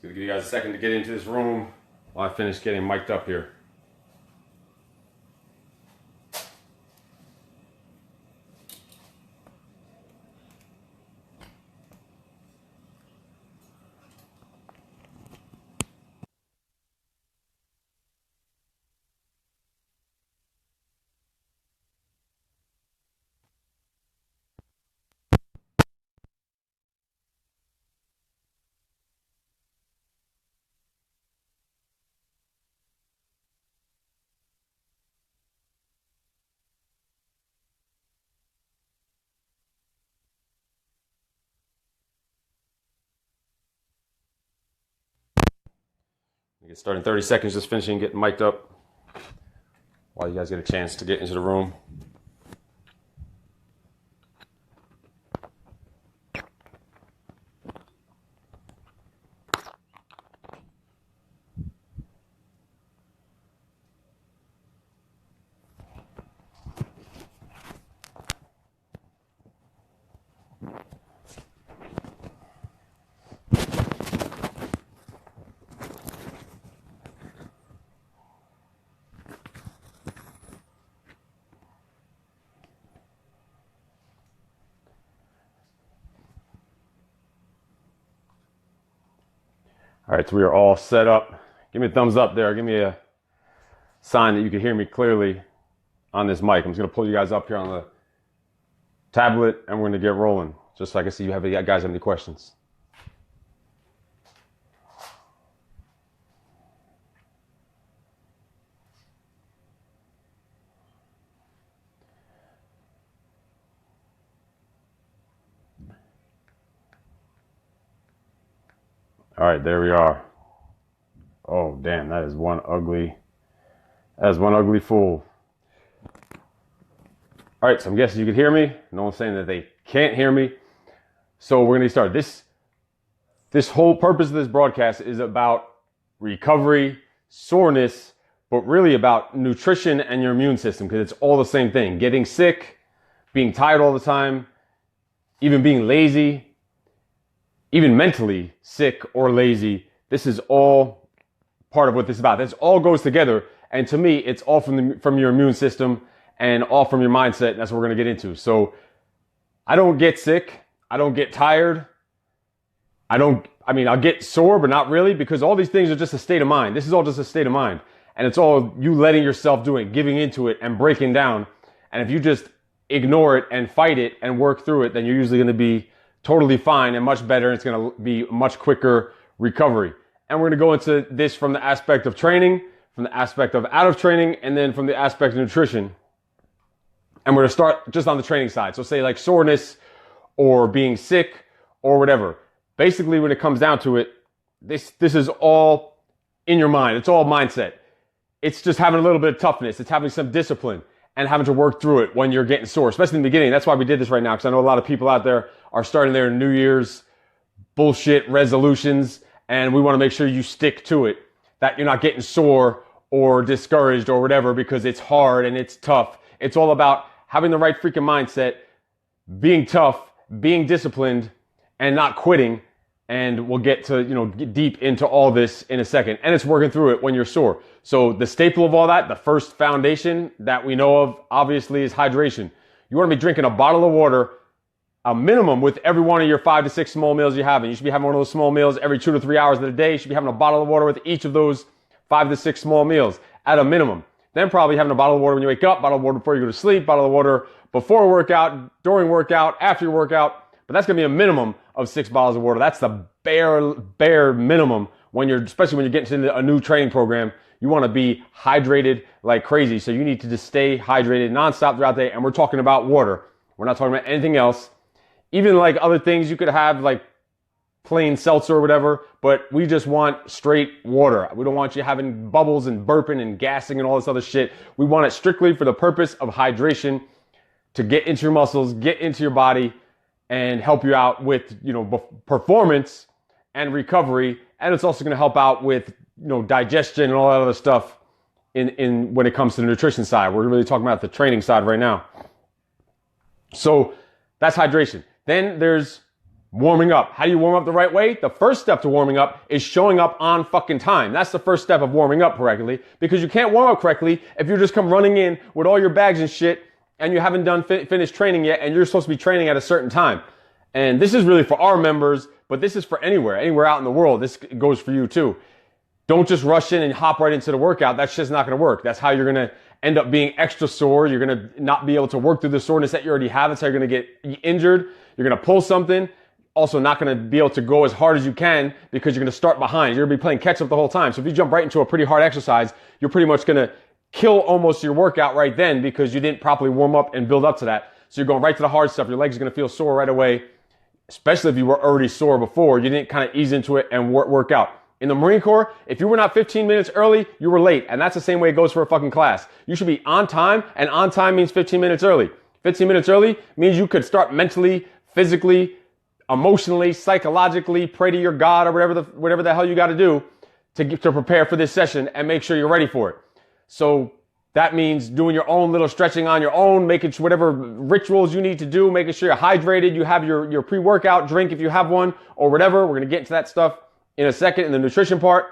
Gonna give you guys a second to get into this room while I finish getting mic'd up here. Get started in 30 seconds, just finishing getting mic'd up while you guys get a chance to get into the room. All right, so we are all set up. Give me a thumbs up there. Give me a sign that you can hear me clearly on this mic. I'm just gonna pull you guys up here on the tablet and we're gonna get rolling. Just so I can see you guys have any questions. All right, there we are. Oh, damn, that is one ugly fool. All right, so I'm guessing you can hear me. No one's saying that they can't hear me. So we're gonna start. This whole purpose of this broadcast is about recovery, soreness, but really about nutrition and your immune system, because it's all the same thing. Getting sick, being tired all the time, even being lazy, even mentally sick or lazy. This is all part of what this is about. This all goes together. And to me, it's all from your immune system and all from your mindset. And that's what we're going to get into. So I don't get sick. I don't get tired. I'll get sore, but not really, because all these things are just a state of mind. This is all just a state of mind. And it's all you letting yourself do it, giving into it and breaking down. And if you just ignore it and fight it and work through it, then you're usually going to be totally fine and much better. And it's going to be much quicker recovery. And we're going to go into this from the aspect of training, from the aspect of out of training, and then from the aspect of nutrition. And we're going to start just on the training side. So say like soreness or being sick or whatever. Basically, when it comes down to it, this is all in your mind. It's all mindset. It's just having a little bit of toughness. It's having some discipline and having to work through it when you're getting sore, especially in the beginning. That's why we did this right now, because I know a lot of people out there are starting their New Year's bullshit resolutions, and we want to make sure you stick to it, that you're not getting sore or discouraged or whatever because it's hard and it's tough. It's all about having the right freaking mindset, being tough, being disciplined, and not quitting. And we'll get to, get deep into all this in a second. And it's working through it when you're sore. So the staple of all that, the first foundation that we know of, obviously, is hydration. You want to be drinking a bottle of water, a minimum, with every one of your 5 to 6 small meals you have. And you should be having one of those small meals every 2 to 3 hours of the day. You should be having a bottle of water with each of those 5 to 6 small meals at a minimum. Then probably having a bottle of water when you wake up, bottle of water before you go to sleep, bottle of water before workout, during workout, after your workout. But that's going to be a minimum of 6 bottles of water. That's the bare minimum especially when you're getting into a new training program. You want to be hydrated like crazy. So you need to just stay hydrated nonstop throughout the day. And we're talking about water. We're not talking about anything else. Even like other things you could have, like plain seltzer or whatever, but we just want straight water. We don't want you having bubbles and burping and gassing and all this other shit. We want it strictly for the purpose of hydration, to get into your muscles, get into your body, and help you out with, performance and recovery. And it's also going to help out with, digestion and all that other stuff in when it comes to the nutrition side. We're really talking about the training side right now. So that's hydration. Then there's Warming up. How do you warm up the right way? The first step to warming up is showing up on fucking time. That's the first step of warming up correctly, because you can't warm up correctly if you just come running in with all your bags and shit and you haven't done finished training yet and you're supposed to be training at a certain time. And this is really for our members, but this is for anywhere out in the world. This goes for you too. Don't just rush in and hop right into the workout. That's just not going to work. That's how you're going to end up being extra sore. You're going to not be able to work through the soreness that you already have. That's how you're going to get injured. You're going to pull something. Also not going to be able to go as hard as you can because you're going to start behind. You're going to be playing catch up the whole time. So if you jump right into a pretty hard exercise, you're pretty much going to kill almost your workout right then because you didn't properly warm up and build up to that. So you're going right to the hard stuff. Your legs are going to feel sore right away, especially if you were already sore before. You didn't kind of ease into it and work out. In the Marine Corps, if you were not 15 minutes early, you were late. And that's the same way it goes for a fucking class. You should be on time, and on time means 15 minutes early. 15 minutes early means you could start mentally, physically, emotionally, psychologically, pray to your God or whatever the hell you got to do to prepare for this session and make sure you're ready for it. So that means doing your own little stretching on your own, making sure whatever rituals you need to do, making sure you're hydrated, you have your pre-workout drink if you have one or whatever. We're going to get into that stuff in a second in the nutrition part.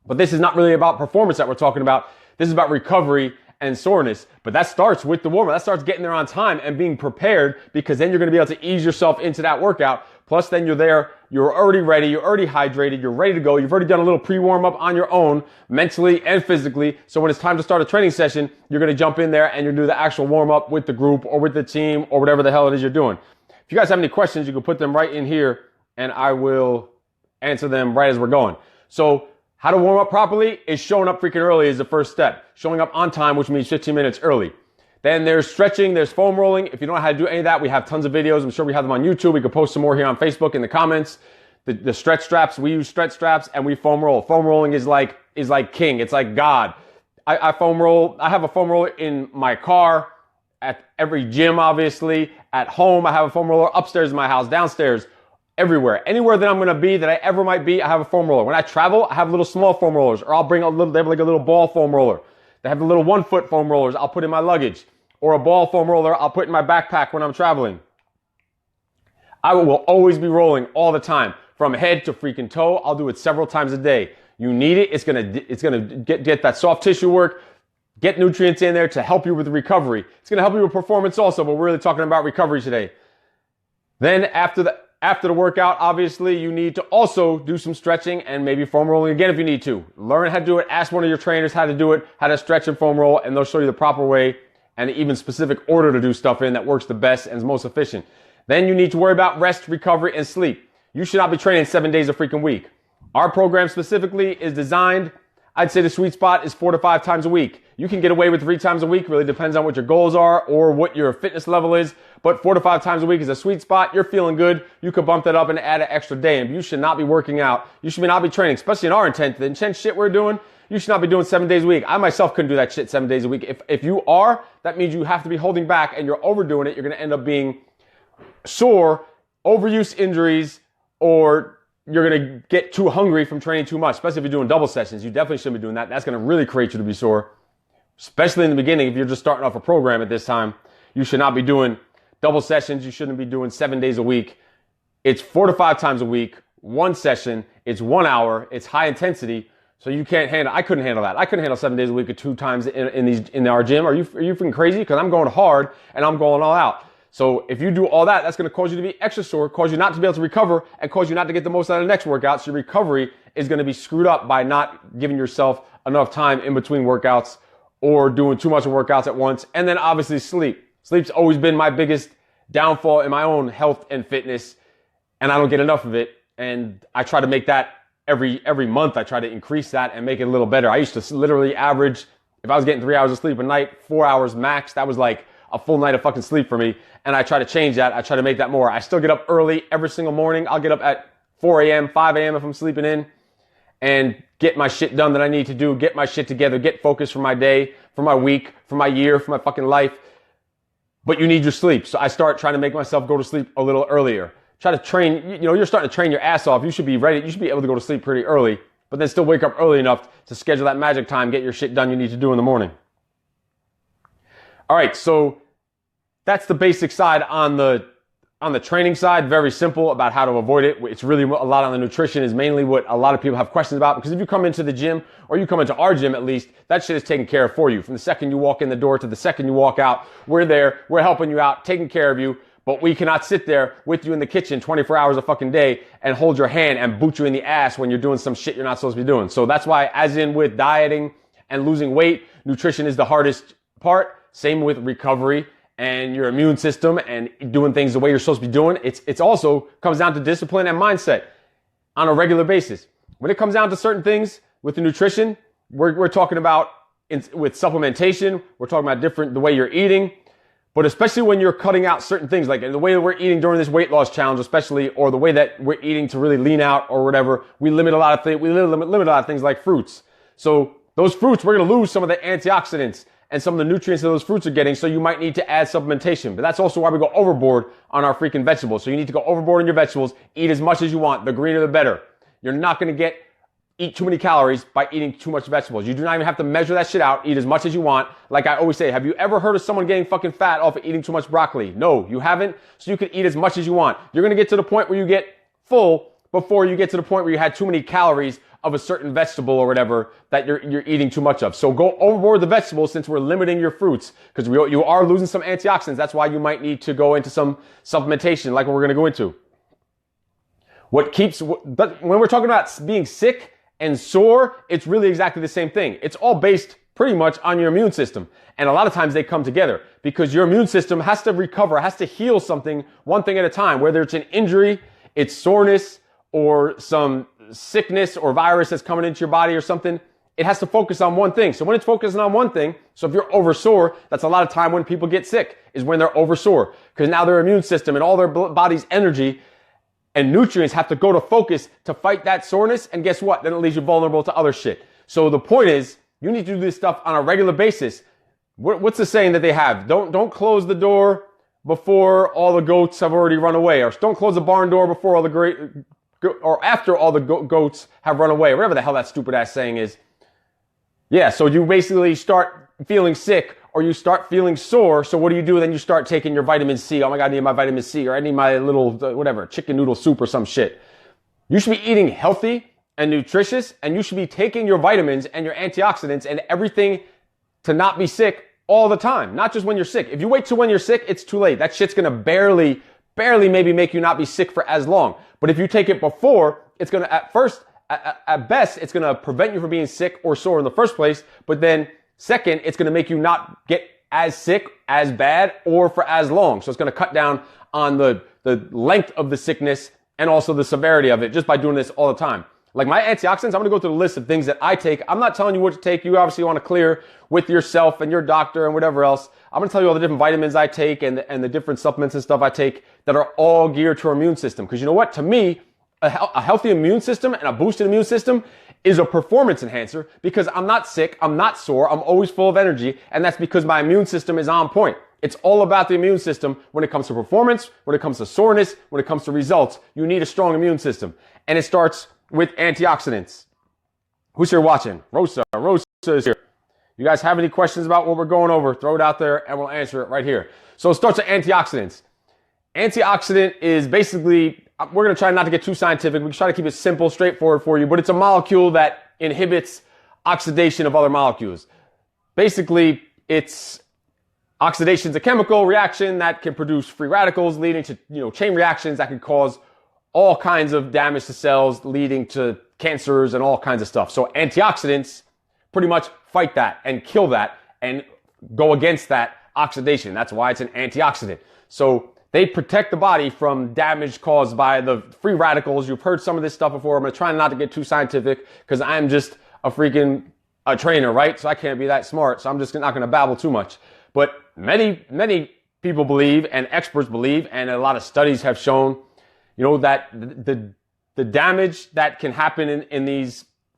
But this is not really about performance that we're talking about. This is about recovery and soreness. But that starts with the warm-up. That starts getting there on time and being prepared, because then you're going to be able to ease yourself into that workout. Plus then you're there, you're already ready, you're already hydrated, you're ready to go. You've already done a little pre-warm-up on your own, mentally and physically. So when it's time to start a training session, you're going to jump in there and you'll do the actual warm-up with the group or with the team or whatever the hell it is you're doing. If you guys have any questions, you can put them right in here and I will answer them right as we're going. So how to warm up properly is showing up freaking early is the first step. Showing up on time, which means 15 minutes early. Then there's stretching, there's foam rolling. If you don't know how to do any of that, we have tons of videos. I'm sure we have them on YouTube. We could post some more here on Facebook in the comments. The stretch straps, we use stretch straps and we foam roll. Foam rolling is like king. It's like God. I foam roll. I have a foam roller in my car, at every gym, obviously. At home, I have a foam roller upstairs in my house, downstairs. Everywhere. Anywhere that I'm going to be, that I ever might be, I have a foam roller. When I travel, I have little small foam rollers, or I'll bring they have like a little ball foam roller. They have the little 1 foot foam rollers I'll put in my luggage, or a ball foam roller I'll put in my backpack when I'm traveling. I will always be rolling all the time, from head to freaking toe. I'll do it several times a day. You need it. It's gonna get that soft tissue work, get nutrients in there to help you with recovery. It's gonna help you with performance also, but we're really talking about recovery today. Then after the workout, obviously, you need to also do some stretching and maybe foam rolling again if you need to. Learn how to do it. Ask one of your trainers how to do it, how to stretch and foam roll, and they'll show you the proper way and even specific order to do stuff in that works the best and is most efficient. Then you need to worry about rest, recovery, and sleep. You should not be training 7 days a freaking week. Our program specifically is designed, I'd say the sweet spot is 4 to 5 times a week. You can get away with 3 times a week. Really depends on what your goals are or what your fitness level is. But 4 to 5 times a week is a sweet spot. You're feeling good. You could bump that up and add an extra day. And you should not be working out. You should not be training, especially in our intent. The intense shit we're doing, you should not be doing 7 days a week. I myself couldn't do that shit 7 days a week. If you are, that means you have to be holding back and you're overdoing it. You're going to end up being sore, overuse injuries, or you're going to get too hungry from training too much, especially if you're doing double sessions. You definitely shouldn't be doing that. That's going to really create you to be sore, especially in the beginning. If you're just starting off a program at this time, you should not be doing double sessions. You shouldn't be doing 7 days a week. It's 4 to 5 times a week, one session. It's 1 hour. It's high intensity. So you can't handle, I couldn't handle that. I couldn't handle 7 days a week or 2 times in our gym. Are you freaking crazy? Because I'm going hard and I'm going all out. So if you do all that, that's going to cause you to be extra sore, cause you not to be able to recover, and cause you not to get the most out of the next workout. So your recovery is going to be screwed up by not giving yourself enough time in between workouts or doing too much workouts at once. And then obviously sleep. Sleep's always been my biggest downfall in my own health and fitness, and I don't get enough of it. And I try to make that every month. I try to increase that and make it a little better. I used to literally average, if I was getting 3 hours of sleep a night, 4 hours max, that was like a full night of fucking sleep for me. And I try to change that. I try to make that more. I still get up early every single morning. I'll get up at 4 a.m., 5 a.m. if I'm sleeping in, and get my shit done that I need to do, get my shit together, get focused for my day, for my week, for my year, for my fucking life. But you need your sleep. So I start trying to make myself go to sleep a little earlier. Try to train, you're starting to train your ass off. You should be ready. You should be able to go to sleep pretty early, but then still wake up early enough to schedule that magic time, get your shit done you need to do in the morning. All right, so that's the basic side on the On the training side, very simple about how to avoid it. It's really a lot on the nutrition is mainly what a lot of people have questions about, because if you come into the gym, or you come into our gym at least, that shit is taken care of for you. From the second you walk in the door to the second you walk out, we're there, we're helping you out, taking care of you, but we cannot sit there with you in the kitchen 24 hours a fucking day and hold your hand and boot you in the ass when you're doing some shit you're not supposed to be doing. So that's why, as in with dieting and losing weight, nutrition is the hardest part. Same with recovery and your immune system and doing things the way you're supposed to be doing. It's also comes down to discipline and mindset on a regular basis. When it comes down to certain things with the nutrition, we're talking about with supplementation, we're talking about the way you're eating, but especially when you're cutting out certain things, like the way that we're eating during this weight loss challenge, especially, or the way that we're eating to really lean out or whatever, we limit a lot of things. We limit a lot of things like fruits. So those fruits, we're going to lose some of the antioxidants and some of the nutrients that those fruits are getting, so you might need to add supplementation. But that's also why we go overboard on our freaking vegetables. So you need to go overboard on your vegetables, eat as much as you want. The greener the better. You're not going to eat too many calories by eating too much vegetables. You do not even have to measure that shit out. Eat as much as you want. Like I always say, have you ever heard of someone getting fucking fat off of eating too much broccoli? No, you haven't. So you can eat as much as you want. You're going to get to the point where you get full before you get to the point where you had too many calories of a certain vegetable or whatever that you're eating too much of. So go overboard the vegetables since we're limiting your fruits, because you are losing some antioxidants. That's why you might need to go into some supplementation like what we're going to go into. But when we're talking about being sick and sore, it's really exactly the same thing. It's all based pretty much on your immune system. And a lot of times they come together because your immune system has to recover, has to heal something one thing at a time, whether it's an injury, it's soreness, or some sickness or virus that's coming into your body or something. It has to focus on one thing. So when it's focusing on one thing, so if you're oversore, that's a lot of time when people get sick, is when they're oversore, because now their immune system and all their body's energy and nutrients have to go to focus to fight that soreness. And guess what? Then it leaves you vulnerable to other shit. So the point is, you need to do this stuff on a regular basis. What's the saying that they have? Don't close the door before all the goats have already run away, or don't close the barn door before all the or after all the goats have run away, whatever the hell that stupid ass saying is. Yeah, so you basically start feeling sick or you start feeling sore. So what do? Then you start taking your vitamin C. Oh my God, I need my vitamin C, or I need my little, whatever, chicken noodle soup or some shit. You should be eating healthy and nutritious, and you should be taking your vitamins and your antioxidants and everything to not be sick all the time, not just when you're sick. If you wait till when you're sick, it's too late. That shit's going to barely maybe make you not be sick for as long. But if you take it before, it's going to, at best, it's going to prevent you from being sick or sore in the first place. But then second, it's going to make you not get as sick, as bad, or for as long. So it's going to cut down on the length of the sickness and also the severity of it just by doing this all the time. Like my antioxidants, I'm going to go through the list of things that I take. I'm not telling you what to take. You obviously want to clear with yourself and your doctor and whatever else. I'm going to tell you all the different vitamins I take and the different supplements and stuff I take that are all geared to our immune system. Because you know what? To me, a healthy immune system and a boosted immune system is a performance enhancer, because I'm not sick, I'm not sore, I'm always full of energy, and that's because my immune system is on point. It's all about the immune system when it comes to performance, when it comes to soreness, when it comes to results. You need a strong immune system. And it starts with antioxidants. Who's here watching? Rosa is here. You guys have any questions about what we're going over? Throw it out there and we'll answer it right here. So it starts with antioxidants. Antioxidant is basically, we're going to try not to get too scientific. We try to keep it simple, straightforward for you, but it's a molecule that inhibits oxidation of other molecules. Basically, oxidation is a chemical reaction that can produce free radicals, leading to, chain reactions that can cause all kinds of damage to cells, leading to cancers and all kinds of stuff. So antioxidants pretty much fight that and kill that and go against that oxidation. That's why it's an antioxidant. So they protect the body from damage caused by the free radicals. You've heard some of this stuff before. I'm going to try not to get too scientific because I'm just a trainer, right? So I can't be that smart. So I'm just not going to babble too much. But many people believe, and experts believe, and a lot of studies have shown, that the damage that can happen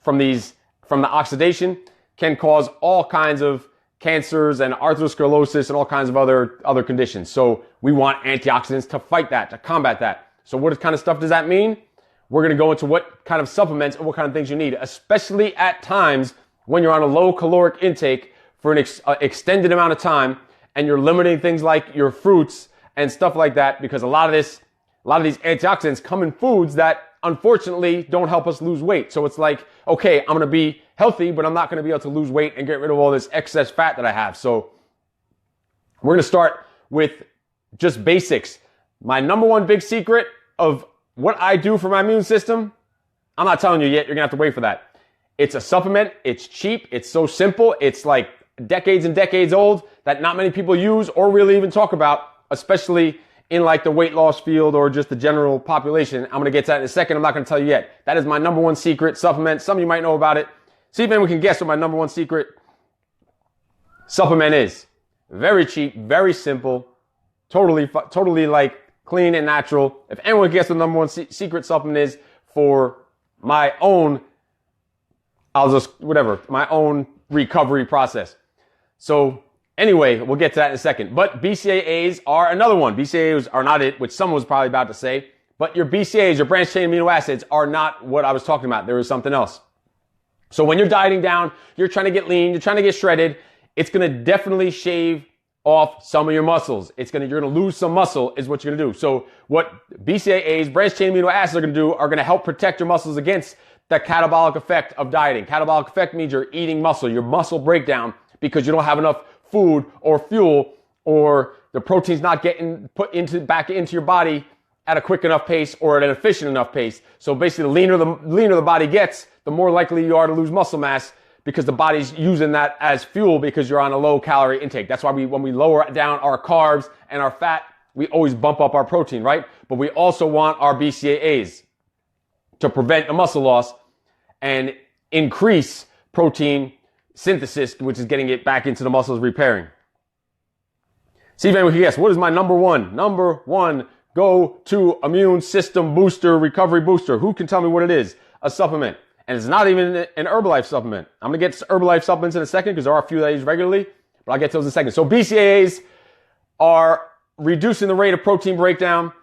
from the oxidation can cause all kinds of cancers and atherosclerosis and all kinds of other conditions. So we want antioxidants to fight that, to combat that. So what kind of stuff does that mean? We're going to go into what kind of supplements and what kind of things you need, especially at times when you're on a low caloric intake for an extended amount of time and you're limiting things like your fruits and stuff like that, because a lot of these antioxidants come in foods that unfortunately don't help us lose weight. So it's like, okay, I'm going to be healthy, but I'm not going to be able to lose weight and get rid of all this excess fat that I have. So we're going to start with just basics. My number one big secret of what I do for my immune system, I'm not telling you yet. You're going to have to wait for that. It's a supplement. It's cheap. It's so simple. It's like decades and decades old that not many people use or really even talk about, especially in like the weight loss field or just the general population. I'm going to get to that in a second. I'm not going to tell you yet. That is my number one secret supplement. Some of you might know about it. See if anyone can guess what my number one secret supplement is. Very cheap, very simple, totally like clean and natural. If anyone can guess what the number one secret supplement is for my own, my own recovery process. So anyway, we'll get to that in a second. But BCAAs are another one. BCAAs are not it, which someone was probably about to say. But your BCAAs, your branched chain amino acids, are not what I was talking about. There is something else. So when you're dieting down, you're trying to get lean, you're trying to get shredded, it's going to definitely shave off some of your muscles. You're going to lose some muscle is what you're going to do. So what BCAAs, branched chain amino acids, are going to do are going to help protect your muscles against the catabolic effect of dieting. Catabolic effect means you're eating muscle, your muscle breakdown, because you don't have enough food or fuel, or the protein's not getting put back into your body at a quick enough pace or at an efficient enough pace. So basically, the leaner the body gets, the more likely you are to lose muscle mass, because the body's using that as fuel because you're on a low calorie intake. That's why when we lower down our carbs and our fat, we always bump up our protein, right? But we also want our BCAAs to prevent the muscle loss and increase protein synthesis, which is getting it back into the muscles, repairing. See if anyone can guess. What is my number one go-to immune system booster, recovery booster? Who can tell me what it is? A supplement. And it's not even an Herbalife supplement. I'm going to get to Herbalife supplements in a second because there are a few that I use regularly, but I'll get to those in a second. So BCAAs are reducing the rate of protein breakdown.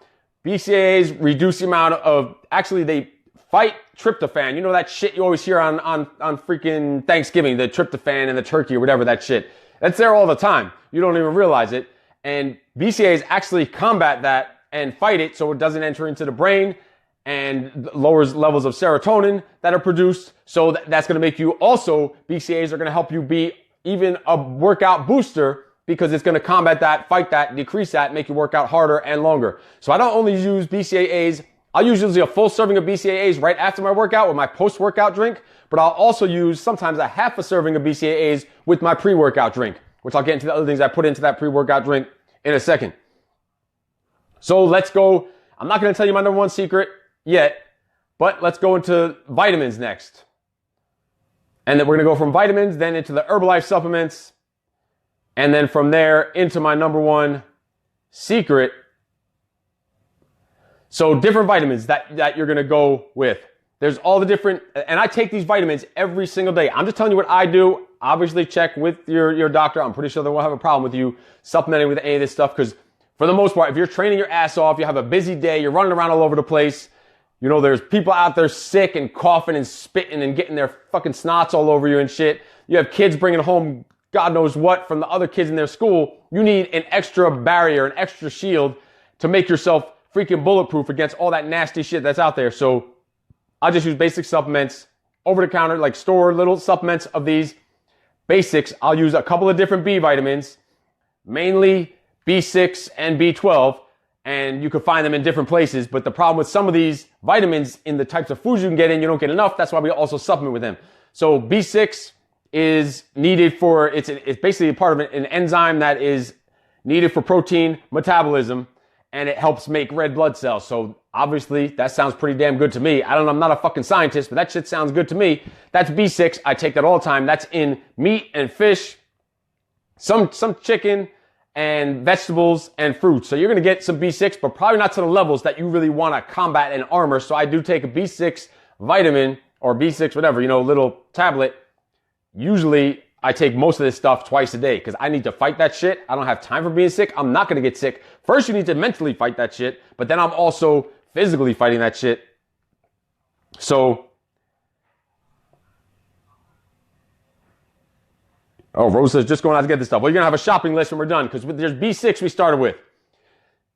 BCAAs reduce the amount of, actually they fight tryptophan. You know that shit you always hear on freaking Thanksgiving, the tryptophan and the turkey or whatever, that shit. That's there all the time. You don't even realize it. And BCAAs actually combat that and fight it so it doesn't enter into the brain and lowers levels of serotonin that are produced. So that's going to make you also, BCAAs are going to help you be even a workout booster because it's going to combat that, fight that, decrease that, make you work out harder and longer. So I don't only use BCAAs. I'll use usually a full serving of BCAAs right after my workout with my post-workout drink, but I'll also use sometimes a half a serving of BCAAs with my pre-workout drink, which I'll get into the other things I put into that pre-workout drink in a second. So let's go. I'm not going to tell you my number one secret yet, but let's go into vitamins next. And then we're going to go from vitamins, then into the Herbalife supplements, and then from there into my number one secret. So different vitamins that you're going to go with. There's all the different, and I take these vitamins every single day. I'm just telling you what I do. Obviously check with your doctor. I'm pretty sure they won't have a problem with you supplementing with any of this stuff, because for the most part, if you're training your ass off, you have a busy day, you're running around all over the place, you know, there's people out there sick and coughing and spitting and getting their fucking snots all over you and shit. You have kids bringing home God knows what from the other kids in their school. You need an extra barrier, an extra shield to make yourself freaking bulletproof against all that nasty shit that's out there. So I just use basic supplements, over the counter, like store little supplements of these basics. I'll use a couple of different B vitamins, mainly B6 and B12, and you can find them in different places. But the problem with some of these vitamins in the types of foods you can get in, you don't get enough. That's why we also supplement with them. So B6 is needed for, it's basically a part of an enzyme that is needed for protein metabolism, and it helps make red blood cells. So obviously that sounds pretty damn good to me. I'm not a fucking scientist, but that shit sounds good to me. That's B6. I take that all the time. That's in meat and fish, some chicken, and vegetables and fruits. So you're going to get some B6, but probably not to the levels that you really want to combat and armor. So I do take a B6 vitamin or B6, whatever, little tablet. Usually I take most of this stuff twice a day because I need to fight that shit. I don't have time for being sick. I'm not going to get sick. First, you need to mentally fight that shit, but then I'm also physically fighting that shit. So, Rose says, just going out to get this stuff. Well, you're going to have a shopping list when we're done because there's B6 we started with.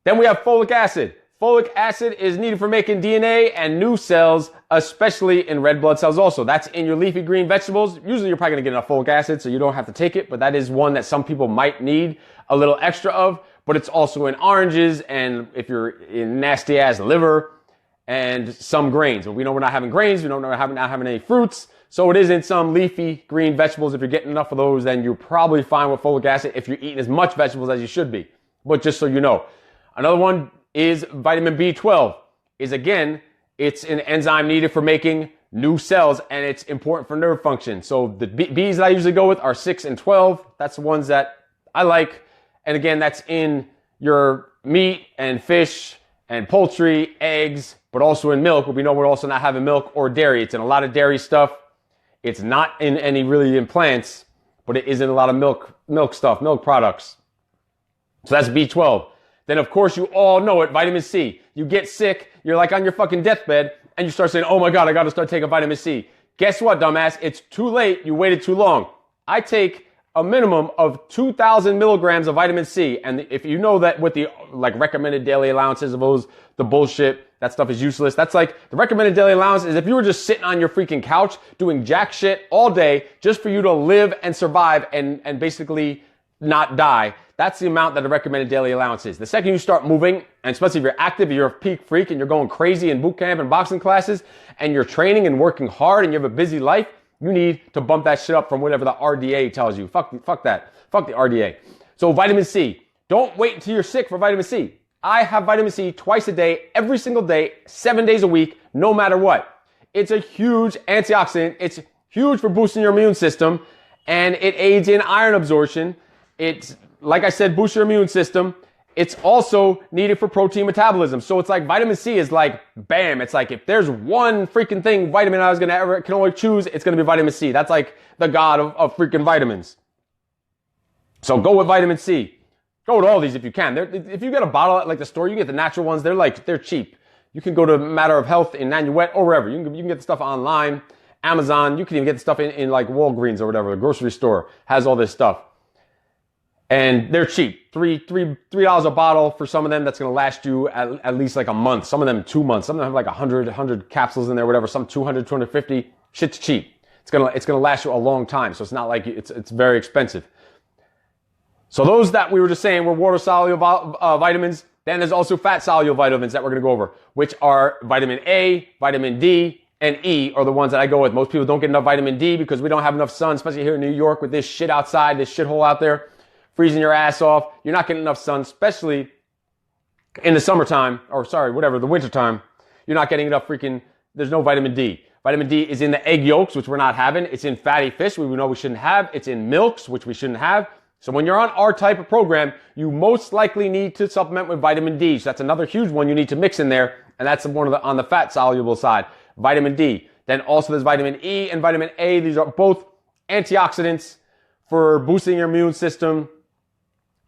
Then we have folic acid. Folic acid is needed for making DNA and new cells, especially in red blood cells also. That's in your leafy green vegetables. Usually you're probably gonna get enough folic acid, so you don't have to take it, but that is one that some people might need a little extra of. But it's also in oranges, and if you're in nasty ass liver, and some grains. But we know we're not having grains, we know we're not having any fruits. So it is in some leafy green vegetables. If you're getting enough of those, then you're probably fine with folic acid if you're eating as much vegetables as you should be. But just so you know. Another one is vitamin B12. It's an enzyme needed for making new cells, and it's important for nerve function. So the B's that I usually go with are 6 and 12. That's the ones that I like. And again, that's in your meat and fish and poultry, eggs, but also in milk. But we know we're also not having milk or dairy. It's in a lot of dairy stuff. It's not in any really in plants, but it is in a lot of milk stuff, milk products. So that's B12. Then, of course, you all know it, vitamin C. You get sick, you're like on your fucking deathbed, and you start saying, oh my God, I gotta start taking vitamin C. Guess what, dumbass? It's too late. You waited too long. I take a minimum of 2,000 milligrams of vitamin C. And if you know that with the like recommended daily allowances of those, the bullshit, that stuff is useless. That's like the recommended daily allowance is if you were just sitting on your freaking couch doing jack shit all day just for you to live and survive and basically not die. That's the amount that the recommended daily allowance is. The second you start moving, and especially if you're active, you're a peak freak and you're going crazy in boot camp and boxing classes and you're training and working hard and you have a busy life, you need to bump that shit up from whatever the RDA tells you. Fuck that. Fuck the RDA. So vitamin C. Don't wait until you're sick for vitamin C. I have vitamin C twice a day, every single day, 7 days a week, no matter what. It's a huge antioxidant. It's huge for boosting your immune system, and it aids in iron absorption. It's, like I said, boosts your immune system. It's also needed for protein metabolism. So it's like vitamin C is like, bam. It's like if there's one freaking thing vitamin I was can only choose, it's going to be vitamin C. That's like the god of freaking vitamins. So go with vitamin C. Go with all these if you can. If you get a bottle at like the store, you get the natural ones. They're cheap. You can go to Matter of Health in Nanuet or wherever. You can get the stuff online, Amazon. You can even get the stuff in like Walgreens or whatever. The grocery store has all this stuff. And they're cheap. $3 a bottle for some of them. That's going to last you at least like a month. Some of them 2 months. Some of them have like 100 capsules in there, whatever. Some 200, 250. Shit's cheap. It's going to last you a long time. So it's not like it's very expensive. So those that we were just saying were water-soluble vitamins. Then there's also fat-soluble vitamins that we're going to go over, which are vitamin A, vitamin D, and E are the ones that I go with. Most people don't get enough vitamin D because we don't have enough sun, especially here in New York with this shit outside, this shithole out there, freezing your ass off. You're not getting enough sun, especially in the summertime, the wintertime. You're not getting enough there's no vitamin D. Vitamin D is in the egg yolks, which we're not having. It's in fatty fish, which we know we shouldn't have. It's in milks, which we shouldn't have. So when you're on our type of program, you most likely need to supplement with vitamin D. So that's another huge one you need to mix in there. And that's one on the fat soluble side, vitamin D. Then also there's vitamin E and vitamin A. These are both antioxidants for boosting your immune system.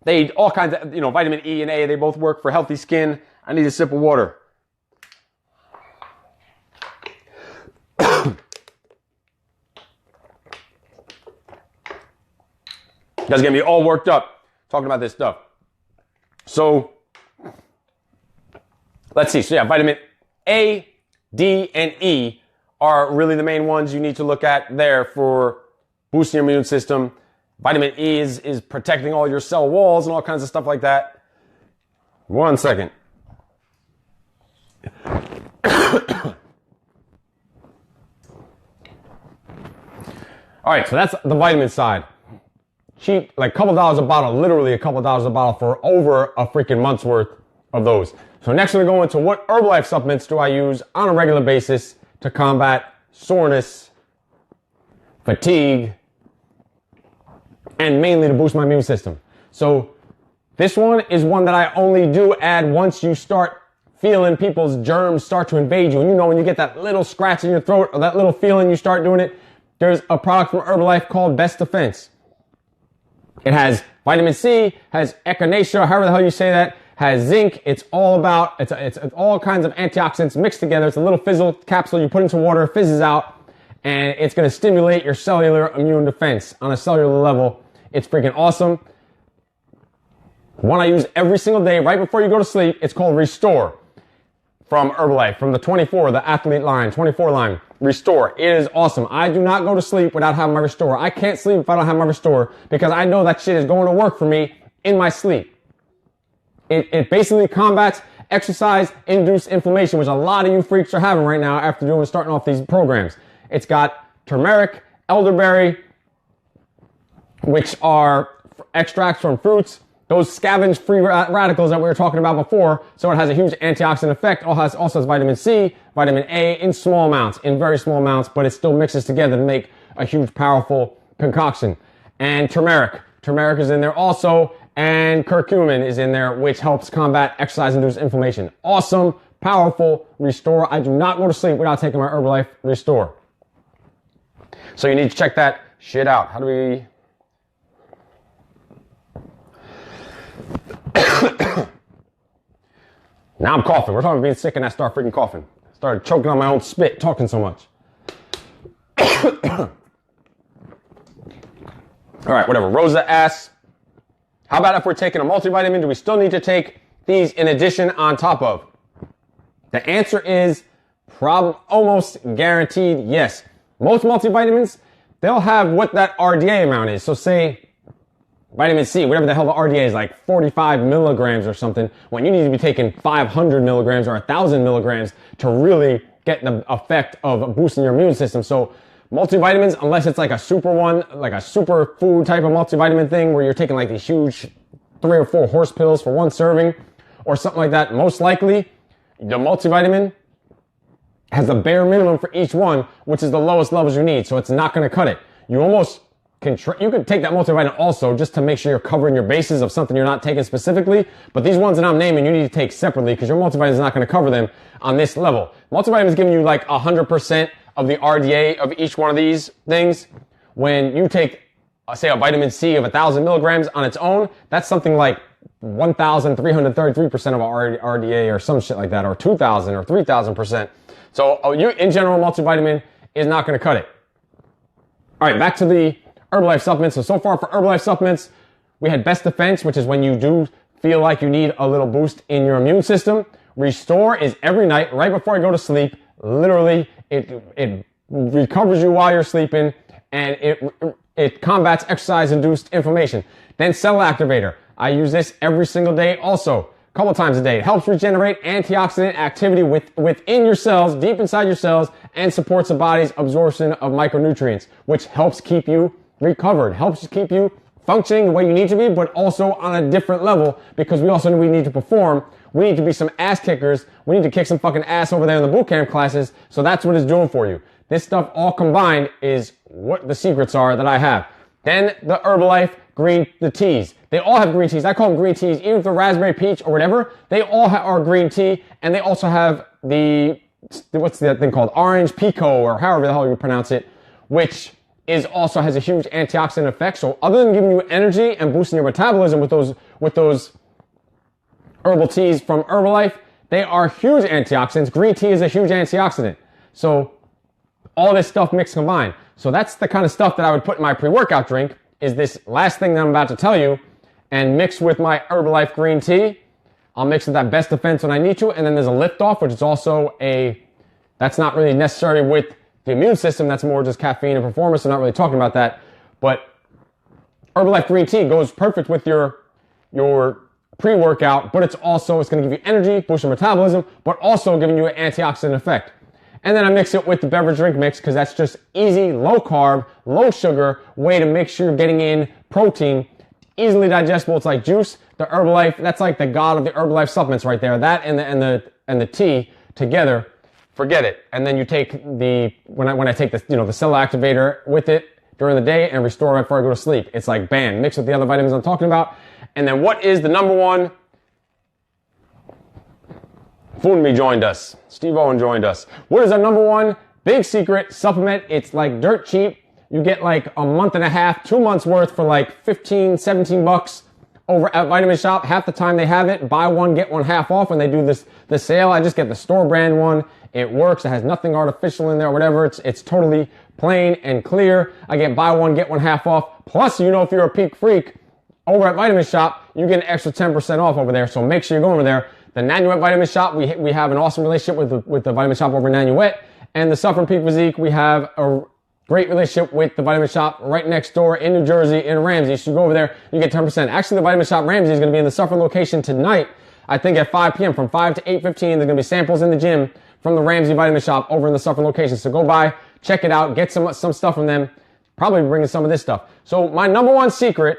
They all kinds of, vitamin E and A, they both work for healthy skin. I need a sip of water. You guys get me all worked up talking about this stuff. So, let's see. So yeah, vitamin A, D, and E are really the main ones you need to look at there for boosting your immune system. Vitamin E is protecting all your cell walls and all kinds of stuff like that. 1 second. All right, so that's the vitamin side. Cheap, like a couple dollars a bottle, literally a couple dollars a bottle for over a freaking month's worth of those. So next we're going to go into what Herbalife supplements do I use on a regular basis to combat soreness, fatigue, and mainly to boost my immune system. So this one is one that I only do add once you start feeling people's germs start to invade you. And when you get that little scratch in your throat or that little feeling, you start doing it. There's a product from Herbalife called Best Defense. It has vitamin C, has echinacea, however the hell you say that, has zinc. It's all about, it's all kinds of antioxidants mixed together. It's a little fizzle capsule you put into water, fizzes out, and it's going to stimulate your cellular immune defense on a cellular level. It's freaking awesome. One I use every single day right before you go to sleep. It's called Restore from Herbalife, from the 24, the athlete line, 24 line. Restore. It is awesome. I do not go to sleep without having my Restore. I can't sleep if I don't have my Restore because I know that shit is going to work for me in my sleep. It basically combats exercise-induced inflammation, which a lot of you freaks are having right now after starting off these programs. It's got turmeric, elderberry, which are extracts from fruits, those scavenge free radicals that we were talking about before. So it has a huge antioxidant effect. Also has vitamin C, vitamin A in small amounts, in very small amounts, but it still mixes together to make a huge, powerful concoction. And turmeric. Turmeric is in there also, and curcumin is in there, which helps combat exercise-induced inflammation. Awesome, powerful Restore. I do not go to sleep without taking my Herbalife Restore. So you need to check that shit out. How do we... Now I'm coughing. We're talking about being sick and I start freaking coughing. Started choking on my own spit, talking so much. All right, whatever. Rosa asks, how about if we're taking a multivitamin, do we still need to take these in addition on top of? The answer is almost guaranteed yes. Most multivitamins, they'll have what that RDA amount is. So say vitamin C, whatever the hell the RDA is, like 45 milligrams or something, when you need to be taking 500 milligrams or 1,000 milligrams to really get the effect of boosting your immune system. So multivitamins, unless it's like a super one, like a super food type of multivitamin thing where you're taking like these huge 3 or 4 horse pills for one serving or something like that, most likely the multivitamin has the bare minimum for each one, which is the lowest levels you need. So it's not going to cut it. You almost you could take that multivitamin also just to make sure you're covering your bases of something you're not taking specifically. But these ones that I'm naming, you need to take separately because your multivitamin is not going to cover them on this level. Multivitamin is giving you like 100% of the RDA of each one of these things. When you take, say, a vitamin C of 1,000 milligrams on its own, that's something like 1,333% of RDA or some shit like that, or 2,000 or 3,000%. So in general, multivitamin is not going to cut it. All right, back to the Herbalife supplements. So far for Herbalife supplements, we had Best Defense, which is when you do feel like you need a little boost in your immune system. Restore is every night, right before I go to sleep. Literally, it recovers you while you're sleeping, and it combats exercise-induced inflammation. Then Cell Activator. I use this every single day also, a couple times a day. It helps regenerate antioxidant activity within your cells, deep inside your cells, and supports the body's absorption of micronutrients, which helps keep you recovered, helps keep you functioning the way you need to be, but also on a different level because we need to perform. We need to be some ass kickers. We need to kick some fucking ass over there in the boot camp classes. So that's what it's doing for you. This stuff all combined is what the secrets are that I have. Then the Herbalife the teas. They all have green teas. I call them green teas. Even if they're raspberry peach or whatever, they all are green tea. And they also have what's that thing called? Orange Pico or however the hell you pronounce it, which also has a huge antioxidant effect. So other than giving you energy and boosting your metabolism with those herbal teas from Herbalife, they are huge antioxidants. Green tea is a huge antioxidant. So all this stuff mixed combined. So that's the kind of stuff that I would put in my pre-workout drink, is this last thing that I'm about to tell you, and mix with my Herbalife green tea. I'll mix with that Best Defense when I need to. And then there's a Liftoff, which is also that's not really necessarily with the immune system. That's more just caffeine and performance. I'm not really talking about that. But Herbalife green tea goes perfect with your pre-workout, but it's going to give you energy, boost your metabolism, but also giving you an antioxidant effect. And then I mix it with the beverage drink mix because that's just easy, low carb, low sugar way to make sure you're getting in protein, easily digestible. It's like juice. The Herbalife, that's like the god of the Herbalife supplements right there. That and the tea together, forget it. And then you take when I take the Cell Activator with it during the day and Restore right before I go to sleep. It's like bam, mixed with the other vitamins I'm talking about. And then what is the number one? Funmi joined us. Steve Owen joined us. What is our number one big secret supplement? It's like dirt cheap. You get like a month and a half, 2 months worth for like 15, 17 bucks over at Vitamin Shop. Half the time they have it. Buy one, get one half off when they do the sale. I just get the store brand one. It works. It has nothing artificial in there or whatever. It's totally plain and clear. I get buy one, get one half off. Plus, if you're a Peak freak, over at Vitamin Shop, you get an extra 10% off over there. So make sure you go over there. The Nanuet Vitamin Shop, we have an awesome relationship with the Vitamin Shop over Nanuet. And the Suffern Peak Physique, we have a great relationship with the Vitamin Shop right next door in New Jersey in Ramsey. So you go over there, you get 10%. Actually, the Vitamin Shop Ramsey is going to be in the Suffern location tonight. I think at 5 p.m. from 5 to 8:15, there's going to be samples in the gym from the Ramsey Vitamin Shop over in the Suffern location. So go by, check it out, get some stuff from them. Probably bringing some of this stuff. So my number one secret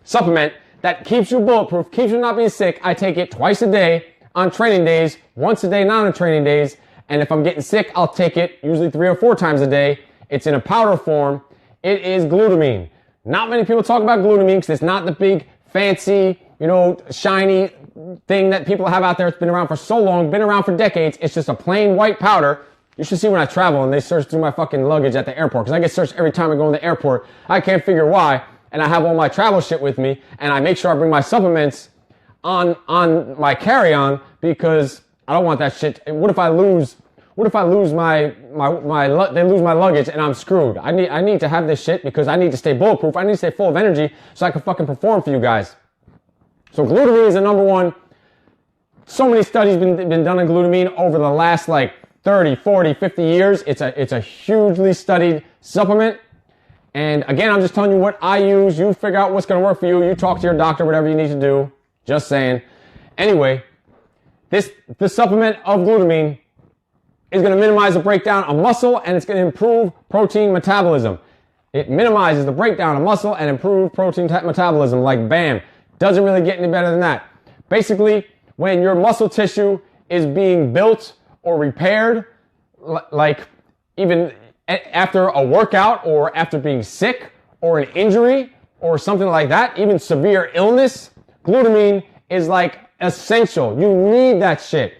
supplement that keeps you bulletproof, keeps you not being sick, I take it twice a day on training days, once a day not on training days. And if I'm getting sick, I'll take it usually 3 or 4 times a day. It's in a powder form. It is glutamine. Not many people talk about glutamine because it's not the big, fancy, shiny thing that people have out there. It's been around for so long, been around for decades. It's just a plain white powder. You should see when I travel and they search through my fucking luggage at the airport, because I get searched every time I go in the airport. I can't figure why. And I have all my travel shit with me, and I make sure I bring my supplements on my carry-on, because I don't want that shit. What if I lose my they lose my luggage and I'm screwed? I need to have this shit because I need to stay bulletproof. I need to stay full of energy so I can fucking perform for you guys. So glutamine is the number one. So many studies been done on glutamine over the last 30, 40, 50 years. It's a hugely studied supplement. And again, I'm just telling you what I use. You figure out what's going to work for you. You talk to your doctor, whatever you need to do. Just saying. Anyway, this supplement of glutamine is going to minimize the breakdown of muscle, and it's going to improve protein metabolism. It minimizes the breakdown of muscle and improve protein metabolism. Like bam. Doesn't really get any better than that. Basically, when your muscle tissue is being built or repaired, like even after a workout or after being sick or an injury or something like that, even severe illness, glutamine is essential. You need that shit.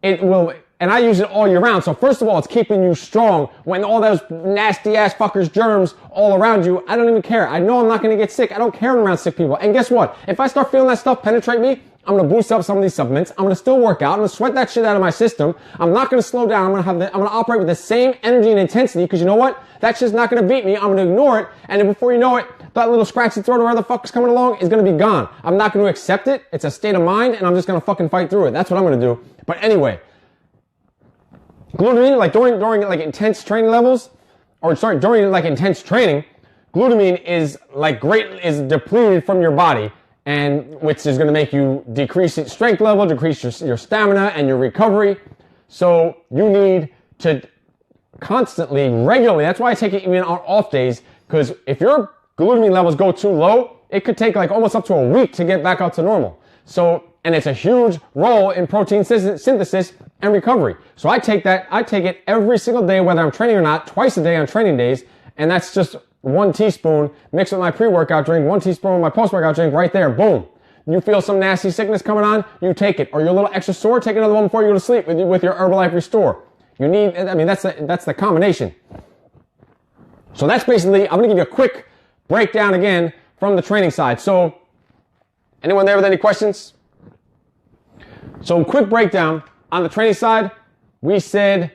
It will, and I use it all year round. So first of all, it's keeping you strong when all those nasty ass fuckers, germs all around you. I don't even care. I know I'm not going to get sick. I don't care when I'm around sick people. And guess what? If I start feeling that stuff penetrate me, I'm going to boost up some of these supplements. I'm going to still work out. I'm going to sweat that shit out of my system. I'm not going to slow down. I'm going to operate with the same energy and intensity, because you know what? That shit's not going to beat me. I'm going to ignore it. And then before you know it, that little scratchy throat or whatever the fuck is coming along is going to be gone. I'm not going to accept it. It's a state of mind, and I'm just going to fucking fight through it. That's what I'm going to do. But anyway, glutamine, during intense training levels, during intense training, glutamine is is depleted from your body, and which is going to make you decrease your strength level, decrease your stamina and your recovery. So you need to constantly, regularly, that's why I take it even on off days, because if your glutamine levels go too low, it could take almost up to a week to get back up to normal. So, and it's a huge role in protein synthesis and recovery. So I take it every single day, whether I'm training or not, twice a day on training days, and that's just 1 teaspoon mixed with my pre-workout drink, 1 teaspoon with my post-workout drink right there. Boom. You feel some nasty sickness coming on, you take it. Or you're a little extra sore, take another one before you go to sleep with your Herbalife Restore. That's the combination. So that's basically, I'm going to give you a quick breakdown again from the training side. So, anyone there with any questions? So, quick breakdown on the training side. We said,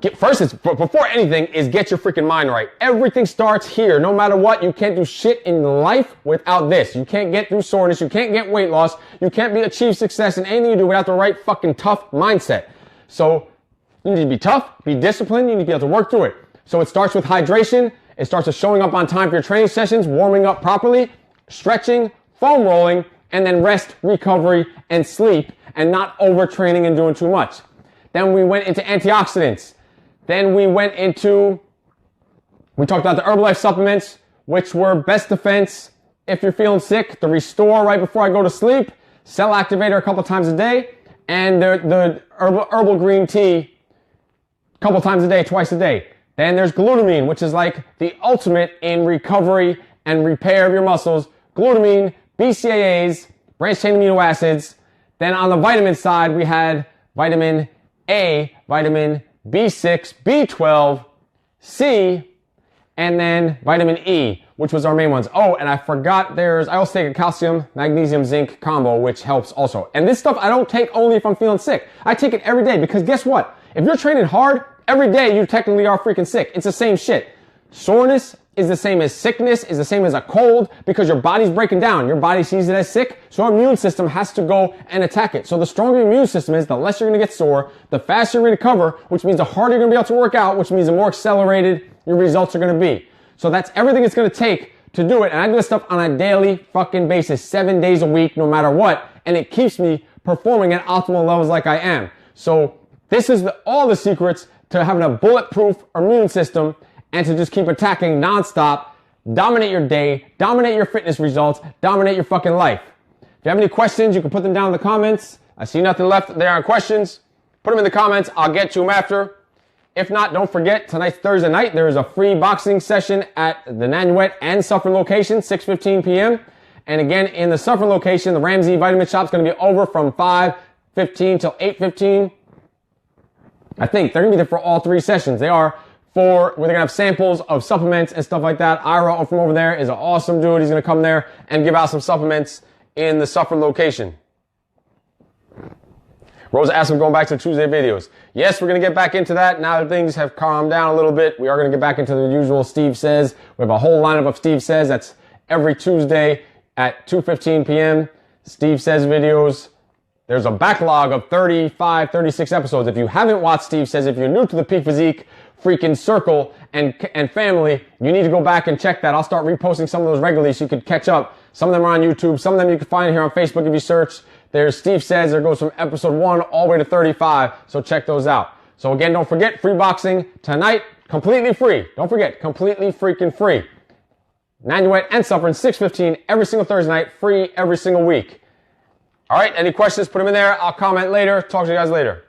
before anything, is get your freaking mind right. Everything starts here. No matter what, you can't do shit in life without this. You can't get through soreness. You can't get weight loss. You can't achieve success in anything you do without the right fucking tough mindset. So, you need to be tough, be disciplined. You need to be able to work through it. So, it starts with hydration. It starts with showing up on time for your training sessions, warming up properly, stretching, foam rolling, and then rest, recovery, and sleep, and not overtraining and doing too much. Then we went into antioxidants. Then we talked about the Herbalife supplements, which were best defense if you're feeling sick, the Restore right before I go to sleep, Cell Activator a couple times a day, and the herbal green tea a couple times a day, twice a day. Then there's glutamine, which is the ultimate in recovery and repair of your muscles. Glutamine, BCAAs, branched chain amino acids. Then on the vitamin side, we had vitamin A, vitamin B6, B12, C, and then vitamin E, which was our main ones. Oh, and I forgot I also take a calcium, magnesium, zinc combo, which helps also. And this stuff I don't take only if I'm feeling sick. I take it every day, because guess what? If you're training hard, every day you technically are freaking sick. It's the same shit. Soreness is the same as sickness, is the same as a cold, because your body's breaking down. Your body sees it as sick, so our immune system has to go and attack it. So the stronger your immune system is, the less you're going to get sore, the faster you're going to recover, which means the harder you're going to be able to work out, which means the more accelerated your results are going to be. So that's everything it's going to take to do it. And I do this stuff on a daily fucking basis, 7 days a week, no matter what. And it keeps me performing at optimal levels like I am. So this is all the secrets to having a bulletproof immune system and to just keep attacking nonstop, dominate your day, dominate your fitness results, dominate your fucking life. If you have any questions, you can put them down in the comments. I see nothing left there on questions. Put them in the comments. I'll get to them after. If not, don't forget, tonight's Thursday night, there is a free boxing session at the Nanuet NY location, 6:15 p.m. And again, in the Suffern location, the Ramsey Vitamin Shop is going to be over from 5:15 till 8:15. I think they're going to be there for all 3 sessions. They are where they're going to have samples of supplements and stuff like that. Ira from over there is an awesome dude. He's going to come there and give out some supplements in the Suffern location. Rosa asked him going back to the Tuesday videos. Yes, we're going to get back into that. Now that things have calmed down a little bit, we are going to get back into the usual Steve Says. We have a whole lineup of Steve Says. That's every Tuesday at 2:15 p.m. Steve Says videos. There's a backlog of 35, 36 episodes. If you haven't watched Steve Says, if you're new to the Peak Physique freaking circle and family, you need to go back and check that. I'll start reposting some of those regularly so you could catch up. Some of them are on YouTube. Some of them you can find here on Facebook if you search. There's Steve Says. There goes from episode 1 all the way to 35. So check those out. So again, don't forget, free boxing tonight, completely free. Don't forget, completely freaking free. Nanuet and Suffern, 6:15 every single Thursday night, free every single week. All right, any questions, put them in there. I'll comment later. Talk to you guys later.